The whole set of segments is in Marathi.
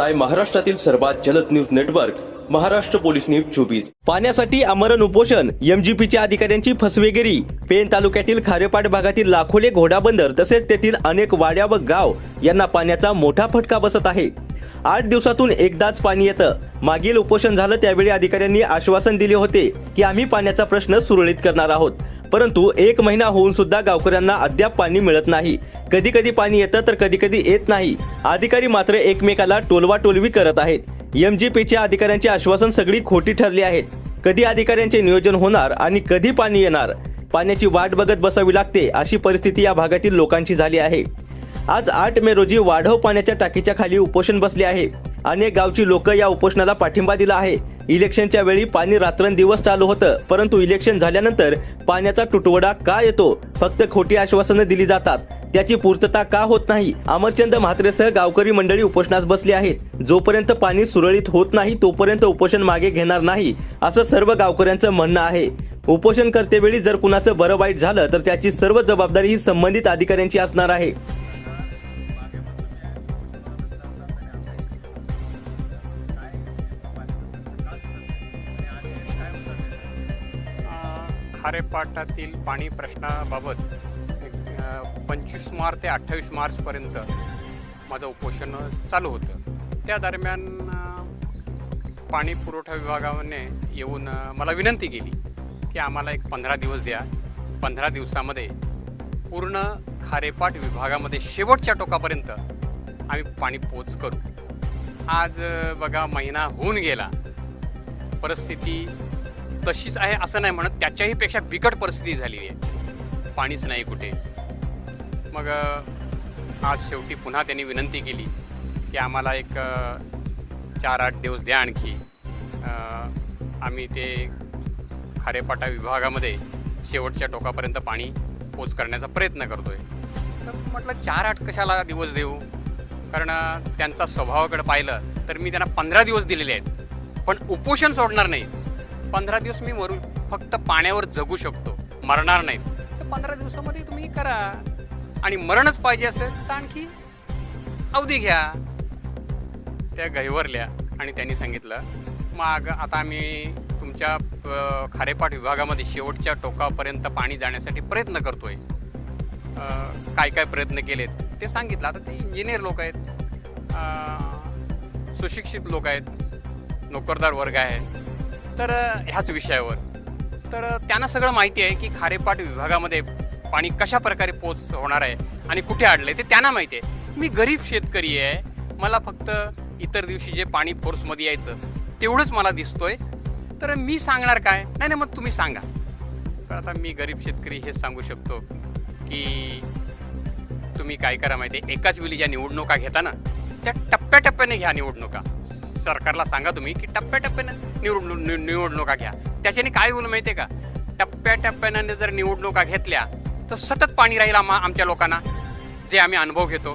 पाहताय महाराष्ट्रातील सर्वात जलद news network Maharashtra police news 24। पाण्यासाठी आमरण उपोषण, एमजीपीच्या अधिकाऱ्यांची फसवेगिरी। पेन तालुक्यातील खारेपाट भागातील लाखोले घोडाबंदर तसेच तेथील अनेक वाड्या व गाव यांना पाण्याचा मोठा फटका बसत आहे। 8 दिवसातून एकदाच पाणी येतं। मागील उपोषण झालं त्यावेळी अधिकाऱ्यांनी आश्वासन दिले होते की आम्ही पाण्याचा प्रश्न सुरळीत करणार आहोत, परंतु 1 महिना होऊन सुद्धा गावकऱ्यांना अद्याप पाणी मिळत नाही। कधी कधी पाणी येतं तर कधी कधी येत नाही। अधिकारी मात्र एकमेकाला टोलवाटोलवी करत आहेत। एमजीपीच्या अधिकाऱ्यांचे आश्वासन सगळी खोटी ठरली आहेत। कधी अधिकाऱ्यांचे नियोजन होणार आणि कधी पाणी येणार, पाण्याची वाट बघत बसावी लागते अशी परिस्थिती या भागातील लोकांची झाली आहे। आज 8 मे रोजी वाढव पाण्याच्या टाकीच्या खाली उपोषण बसले आहे। अनेक गावची लोक या उपोषणाला पाठिंबा दिला आहे। इलेक्शनच्या वेळी पाणी रात्रंदिवस चालू होतं, परंतु इलेक्शन झाल्यानंतर पाण्याचा तुटवडा का येतो? फक्त खोटी आश्वासनं दिली जातात, त्याची पूर्तता का होत नाही? अमरचंद म्हात्रेसह गावकरी मंडळी उपोषणास बसली आहेत। जोपर्यंत पाणी सुरळीत होत नाही तोपर्यंत उपोषण मागे घेणार नाही असं सर्व गावकऱ्यांचं म्हणणं आहे। उपोषण करतेवेळी जर कुणाचं बरं वाईट झालं तर त्याची सर्व जबाबदारी ही संबंधित अधिकाऱ्यांची असणार आहे। खारेपाटातील पाणी प्रश्नाबाबत 25 मार्च ते 28 मार्चपर्यंत माझं उपोषण चालू होतं। त्या दरम्यान पाणी पुरवठा विभागाने येऊन मला विनंती केली की आम्हाला एक 15 दिवस द्या। 15 दिवसामध्ये पूर्ण खारेपाट विभागामध्ये शेवटच्या टोकापर्यंत आम्ही पाणी पोच करू। आज बघा महिना होऊन गेला, परिस्थिती तशीच आहे असं नाही म्हणत, त्याच्याही पेक्षा बिकट परिस्थिती झालेली आहे। पाणीच नाही कुठे। मग आज शेवटी पुन्हा त्यांनी विनंती केली की आम्हाला एक 4-8 दिवस द्या आणखी। आम्ही ते खारेपाटा विभागामध्ये शेवटच्या टोकापर्यंत पाणी पोच करण्याचा प्रयत्न करतोय। तर म्हटलं 4-8 कशाला दिवस देऊ, कारण त्यांचा स्वभावाकडे पाहिलं तर मी त्यांना 15 दिवस दिलेले आहेत, पण उपोषण सोडणार नाही। 15 दिवस मी फक्त पाण्यावर जगू शकतो, मरणार नाहीत। तर 15 दिवसामध्ये तुम्ही करा, आणि मरणच पाहिजे असेल तर आणखी अवधी घ्या। त्या गहिवरल्या आणि त्यांनी सांगितलं मग आता आम्ही तुमच्या खारेपाट विभागामध्ये शेवटच्या टोकापर्यंत पाणी जाण्यासाठी प्रयत्न करतोय। काय काय प्रयत्न केलेत ते सांगितलं। आता ते इंजिनियर लोक आहेत, सुशिक्षित लोक आहेत, नोकरदार वर्ग आहे, तर ह्याच विषयावर तर त्यांना सगळं माहिती आहे की खारेपाट विभागामध्ये पाणी कशा प्रकारे पोच होणार आहे आणि कुठे अडले ते त्यांना माहिती आहे। मी गरीब शेतकरी आहे, मला फक्त इतर दिवशी जे पाणी फोर्समध्ये यायचं तेवढंच मला दिसतोय, तर मी सांगणार काय? नाही मग तुम्ही सांगा। तर आता मी गरीब शेतकरी हेच सांगू शकतो की तुम्ही काय करा माहिती आहे, एकाच वेळी ज्या निवडणुका घेता ना त्या टप्प्याटप्प्याने घ्या निवडणुका। सरकारला सांगा तुम्ही की टप्प्याटप्प्यानं निवडणुका घ्या। त्याच्याने काय होईल माहिती आहे का, टप्प्याटप्प्यानं जर निवडणुका घेतल्या तर सतत पाणी राहील आमच्या लोकांना, जे आम्ही अनुभव घेतो।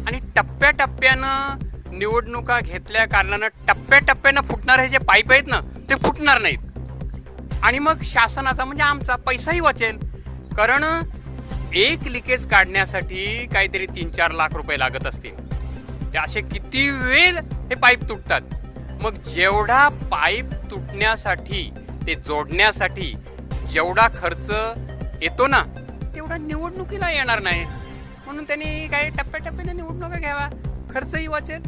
आणि टप्प्याटप्प्यानं निवडणुका घेतल्या कारणानं टप्प्याटप्प्यानं फुटणारे जे पाईप आहेत ना ते फुटणार नाहीत, आणि मग शासनाचा म्हणजे आमचा पैसाही वाचेल। कारण एक लिकेज काढण्यासाठी काहीतरी 3-4 लाख रुपये लागत असतील, ते असे किती वेळ हे पाईप तुटतात। मग जेवढा पाईप तुटण्यासाठी ते जोडण्यासाठी जेवढा खर्च येतो ना तेवढा निवडणुकीला येणार नाही, म्हणून त्यांनी काही टप्प्याटप्प्याने निवडणुका घ्यावा, खर्चही वाचेल।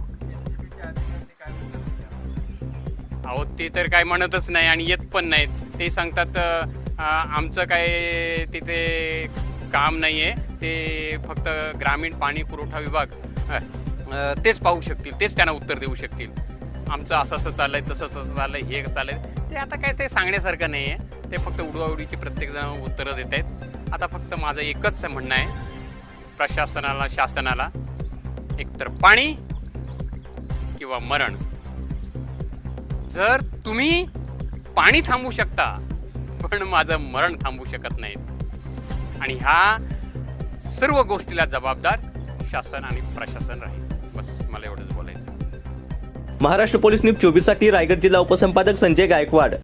अहो ते तर काय म्हणतच नाही आणि येत पण नाहीत। ते सांगतात आमचं काय तिथे काम नाही आहे, ते फक्त ग्रामीण पाणी पुरवठा विभाग तेच पाहू शकतील, तेच त्यांना उत्तर देऊ शकतील। आमचं असं चाललंय, तसं चाललंय, हे चाललंय, ते आता काय ते सांगण्यासारखं नाही आहे। ते फक्त उडवाउडीची प्रत्येकजण उत्तरं देत आहेत। आता फक्त माझं एकच म्हणणं आहे प्रशासनाला, शासनाला, एकतर पाणी किंवा मरण। जर तुम्ही पाणी थांबवू शकता पण माझं मरण थांबवू शकत नाहीत, आणि ह्या सर्व गोष्टीला जबाबदार शासन आणि प्रशासन राहील। बस मला एवढंच बोलायचं। महाराष्ट्र पोलीस न्यूज 24 साठी रायगड जिल्हा उपसंपादक संजय गायकवाड।